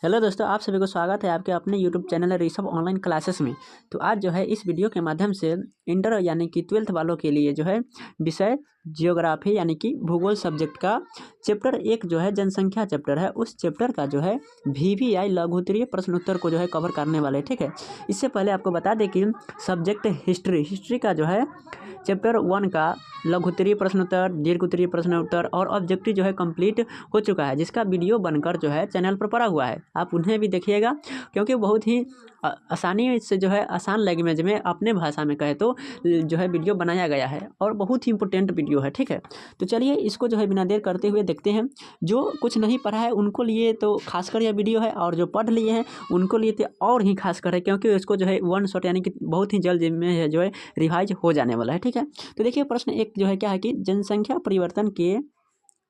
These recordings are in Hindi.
हेलो दोस्तों, आप सभी को स्वागत है आपके अपने YouTube channel Rishabh online classes में। तो आज जो है इस वीडियो के माध्यम से इंटर यानी कि 12th वालों के लिए जो है विषय जियोग्राफी यानी कि भूगोल सब्जेक्ट का चैप्टर 1 जो है जनसंख्या चैप्टर है, उस चैप्टर का जो है VVI लघुत्तरीय प्रश्न उत्तर को जो है कवर करने वाले। ठीक है, इससे पहले आपको बता दें कि सब्जेक्ट हिस्ट्री का जो है चैप्टर 1 का लघुत्तरीय प्रश्न उत्तर, दीर्घोत्तरीय प्रश्न उत्तर और ऑब्जेक्टिव जो है कंप्लीट हो चुका है, जिसका वीडियो बनकर जो है चैनल पर पड़ा हुआ है। आप उन्हें भी देखिएगा क्योंकि बहुत ही आसानी से जो है आसान लैंग्वेज में अपने भाषा में कहे तो जो है वीडियो बनाया गया है और बहुत ही इंपॉर्टेंट वीडियो है। ठीक है, तो चलिए इसको जो है बिना देर करते हुए देखते हैं। जो कुछ नहीं पढ़ा है उनको लिए तो खासकर यह वीडियो है, और जो पढ़ लिए हैं उनको लिए तो और ही खासकर है, क्योंकि इसको जो है वन शॉट यानी कि बहुत ही जल्द में जो है रिवाइज हो जाने वाला है। ठीक है, तो देखिए प्रश्न एक जो है क्या है कि जनसंख्या परिवर्तन के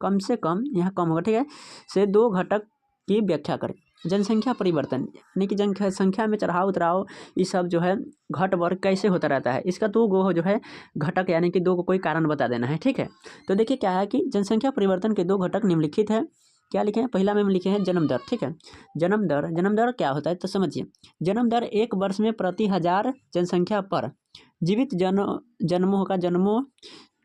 कम से कम, यहाँ कम होगा, ठीक है, से दो घटक की व्याख्या करें। जनसंख्या परिवर्तन यानी कि जनसंख्या में चढ़ाव उतराव ये सब जो है घट बढ़ कैसे होता रहता है, इसका दो गो जो है घटक यानी कि दो को कोई कारण बता देना है। ठीक है, तो देखिए क्या है कि जनसंख्या परिवर्तन के दो घटक निम्नलिखित है। क्या लिखे हैं? पहला में लिखे हैं जन्म दर। ठीक है, जन्म दर क्या होता है तो समझिए। जन्म दर एक वर्ष में प्रति 1000 जनसंख्या पर जीवित जन्मों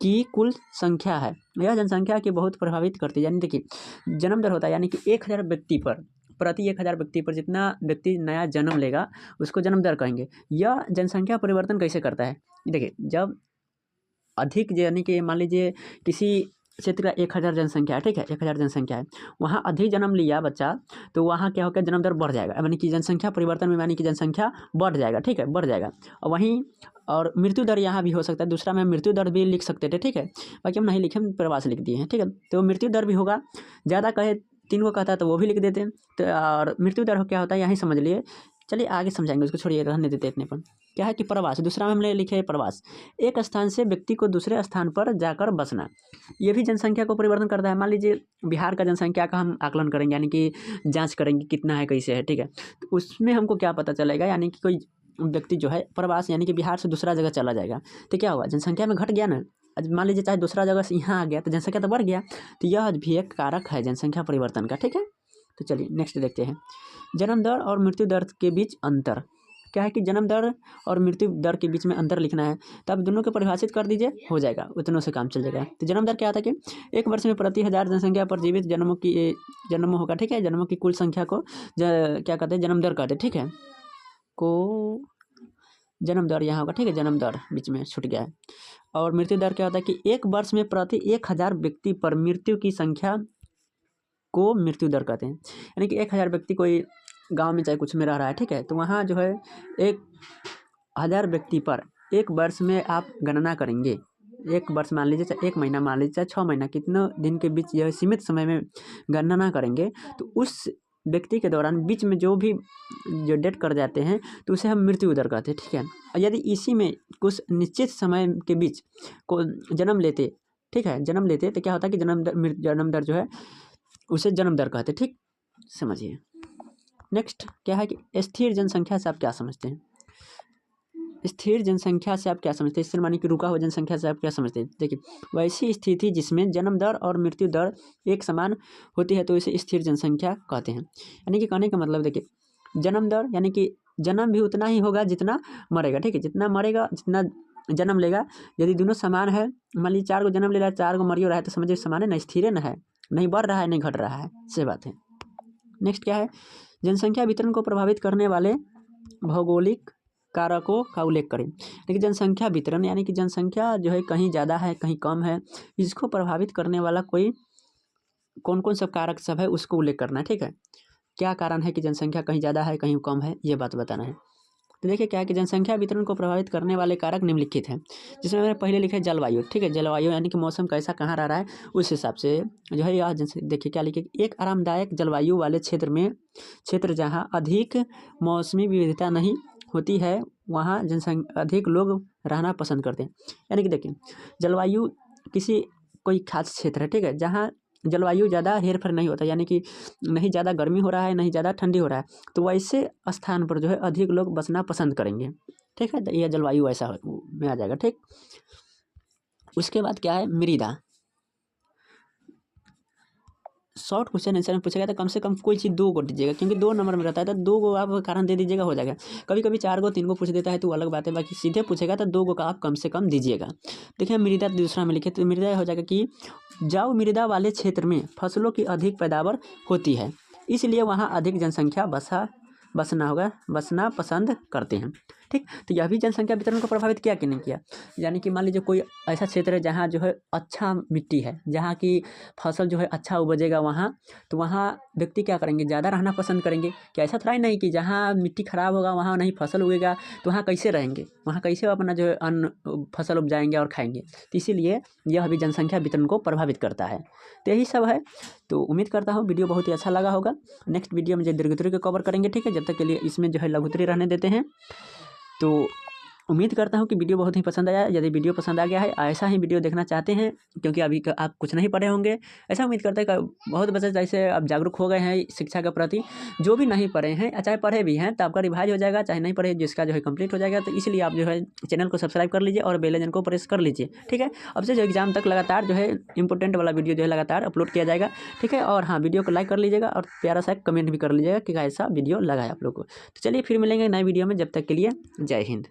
की कुल संख्या है। यह जनसंख्या की बहुत प्रभावित करती है। यानी देखिए जन्म दर होता है यानी कि 1000 व्यक्ति पर, प्रति 1000 व्यक्ति पर जितना व्यक्ति नया जन्म लेगा उसको जन्म दर कहेंगे। यह जनसंख्या परिवर्तन कैसे करता है? देखिए जब अधिक यानी कि मान लीजिए किसी क्षेत्र का 1000 जनसंख्या है, ठीक है, 1000 जनसंख्या है, वहाँ अधिक जन्म लिया बच्चा तो वहाँ क्या होगा, जन्म दर बढ़ जाएगा, यानी कि जनसंख्या परिवर्तन में यानी कि जनसंख्या बढ़ जाएगा। ठीक है, बढ़ जाएगा। और वहीं और मृत्यु दर यहाँ भी हो सकता है, दूसरा में मृत्यु दर भी लिख सकते थे। ठीक है, बाकी हम नहीं लिखे, हम प्रवास लिख दिए हैं। ठीक है, तो मृत्यु दर भी होगा, ज़्यादा कहे 3 को कहता है तो वो भी लिख देते हैं। तो और मृत्यु दर क्या होता है यहीं समझ लिए। चलिए आगे समझाएंगे, उसको छोड़िए, रहने देते इतने पर। क्या है कि प्रवास, दूसरा में हमने लिखे है प्रवास, एक स्थान से व्यक्ति को दूसरे स्थान पर जाकर बसना। ये भी जनसंख्या को परिवर्तन करता है। मान लीजिए बिहार का जनसंख्या का हम आकलन करेंगे यानी कि जांच करेंगे कितना है कैसे है। ठीक है, तो उसमें हमको क्या पता चलेगा, यानी कि कोई व्यक्ति जो है प्रवास यानी कि बिहार से दूसरा जगह चला जाएगा तो क्या हुआ, जनसंख्या में घट गया ना। मान लीजिए चाहे दूसरा जगह से यहाँ आ गया तो जनसंख्या तो बढ़ गया, तो यह भी एक कारक है जनसंख्या परिवर्तन का। ठीक है, तो चलिए नेक्स्ट देखते हैं। जन्म दर और मृत्यु दर के बीच अंतर। क्या है कि जन्म दर और मृत्यु दर के बीच में अंतर लिखना है, तो आप दोनों को परिभाषित कर दीजिए, हो जाएगा, उतनों से काम चल जाएगा। तो जन्म दर क्या था कि एक वर्ष में प्रति 1000 जनसंख्या पर जीवित जन्म होगा। ठीक है, जन्मों की कुल संख्या को क्या कहते हैं, जन्म दर कहते हैं। ठीक है, को जन्म दर यहाँ होगा। ठीक है, जन्म दर बीच में छूट गया है। और मृत्यु दर क्या होता है कि एक वर्ष में प्रति 1000 व्यक्ति पर मृत्यु की संख्या को मृत्यु दर कहते हैं। यानी कि 1000 व्यक्ति कोई गांव में चाहे कुछ में रह रहा है, ठीक है, तो वहाँ जो है 1000 व्यक्ति पर एक वर्ष में आप गणना करेंगे, एक वर्ष मान लीजिए चाहे 1 महीना मान लीजिए चाहे 6 महीना, कितने दिन के बीच यह सीमित समय में गणना करेंगे, तो उस व्यक्ति के दौरान बीच में जो भी जो डेथ कर जाते हैं तो उसे हम मृत्यु दर कहते हैं। ठीक है, और यदि इसी में कुछ निश्चित समय के बीच को जन्म लेते, ठीक है, जन्म लेते तो क्या होता है कि जन्म दर जो है उसे जन्म दर कहते हैं। ठीक, समझिए। नेक्स्ट क्या है कि स्थिर जनसंख्या से आप क्या समझते हैं? स्थिर जनसंख्या से आप क्या समझते हैं? स्थिर मानी कि रुका हुआ जनसंख्या से आप क्या समझते हैं? देखिए वैसी स्थिति जिसमें जन्म दर और मृत्यु दर एक समान होती है तो इसे स्थिर जनसंख्या कहते हैं। यानी कि कहने का मतलब देखिए जन्म दर यानी कि जन्म भी उतना ही होगा जितना मरेगा। ठीक है, जितना मरेगा जितना जन्म लेगा, यदि दोनों समान है, मान लीजिए 4 को जन्म ले रहा है 4 को मरियो रहा है, तो समझिए समान है ना, स्थिर न है, नहीं बढ़ रहा है नहीं घट रहा है, सही बात है। नेक्स्ट क्या है, जनसंख्या वितरण को प्रभावित करने वाले भौगोलिक कारकों का उल्लेख करें। लेकिन जनसंख्या वितरण यानी कि जनसंख्या जो है कहीं ज़्यादा है कहीं कम है, इसको प्रभावित करने वाला कोई कौन कौन सब कारक सब है उसको उल्लेख करना है। ठीक है, क्या कारण है कि जनसंख्या कहीं ज़्यादा है कहीं कम है, ये बात बताना है। तो देखिए क्या है कि जनसंख्या वितरण को प्रभावित करने वाले कारक निम्नलिखित हैं, जिसमें मैंने पहले लिखा है जलवायु। ठीक है, जलवायु यानी कि मौसम कैसा कहाँ रह रहा है उस हिसाब से जो है यह देखिए क्या लिखे, एक आरामदायक जलवायु वाले क्षेत्र जहाँ अधिक मौसमी विविधता नहीं होती है वहाँ जनसंख्या अधिक लोग रहना पसंद करते हैं। यानी कि देखिए जलवायु किसी कोई खास क्षेत्र है, ठीक है, जहाँ जलवायु ज़्यादा हेर फेर नहीं होता, यानी कि नहीं ज़्यादा गर्मी हो रहा है नहीं ज़्यादा ठंडी हो रहा है, तो वैसे स्थान पर जो है अधिक लोग बसना पसंद करेंगे। ठीक है, तो यह जलवायु ऐसा में आ जाएगा। ठीक, उसके बाद क्या है, मृदा। शॉर्ट क्वेश्चन आंसर में पूछा गया तो कम से कम कोई चीज़ 2 को दीजिएगा, क्योंकि 2 नंबर में रहता है तो 2 को आप कारण दे दीजिएगा, हो जाएगा। कभी कभी 4 को 3 को पूछ देता है तो अलग बात है, बाकी सीधे पूछेगा तो 2 को का आप कम से कम दीजिएगा। देखिए मृदा दूसरा में लिखे तो मृदा हो जाएगा कि उपजाऊ मृदा वाले क्षेत्र में फसलों की अधिक पैदावार होती है, इसलिए वहाँ अधिक जनसंख्या बसना पसंद करते हैं। ठीक, तो यह भी जनसंख्या वितरण को प्रभावित किया कि नहीं किया। यानी कि मान लीजिए कोई ऐसा क्षेत्र है जहाँ जो है अच्छा मिट्टी है, जहाँ की फसल जो है अच्छा उपजेगा, वहाँ तो वहाँ व्यक्ति क्या करेंगे, ज़्यादा रहना पसंद करेंगे। क्या ऐसा थोड़ा ही नहीं कि जहाँ मिट्टी खराब होगा वहाँ नहीं फसल उगेगा, तो वहाँ कैसे रहेंगे, वहाँ कैसे अपना जो है अन्न फसल उपजाएंगे और खाएंगे। तो इसीलिए यह भी जनसंख्या वितरण को प्रभावित करता है। तो यही सब है। तो उम्मीद करता हूँ वीडियो बहुत ही अच्छा लगा होगा। नेक्स्ट वीडियो में जो दीर्घोत्तरी को कवर करेंगे। ठीक है, जब तक के लिए इसमें जो है लघुत्तरी रहने देते हैं। तो उम्मीद करता हूँ कि वीडियो बहुत ही पसंद आया। यदि वीडियो पसंद आ गया है, ऐसा ही वीडियो देखना चाहते हैं, क्योंकि अभी आप कुछ नहीं पढ़े होंगे, ऐसा उम्मीद करते हैं कि बहुत बच्चे जैसे अब जागरूक हो गए हैं शिक्षा के प्रति। जो भी नहीं पढ़े हैं, चाहे पढ़े भी हैं तो आपका रिवाइज हो जाएगा, चाहे नहीं पढ़े जिसका जो है कंप्लीट हो जाएगा। तो इसलिए आप जो है चैनल को सब्सक्राइब कर लीजिए और बेल आइकन को प्रेस कर लीजिए। ठीक है, अब से जो एग्जाम तक लगातार जो है इंपॉर्टेंट वाला वीडियो जो है लगातार अपलोड किया जाएगा। ठीक है, और हाँ, वीडियो को लाइक कर लीजिएगा और प्यारा सा कमेंट भी कर लीजिएगा कि ऐसा वीडियो लगा है आप लोग को। तो चलिए फिर मिलेंगे नए वीडियो में, जब तक के लिए जय हिंद।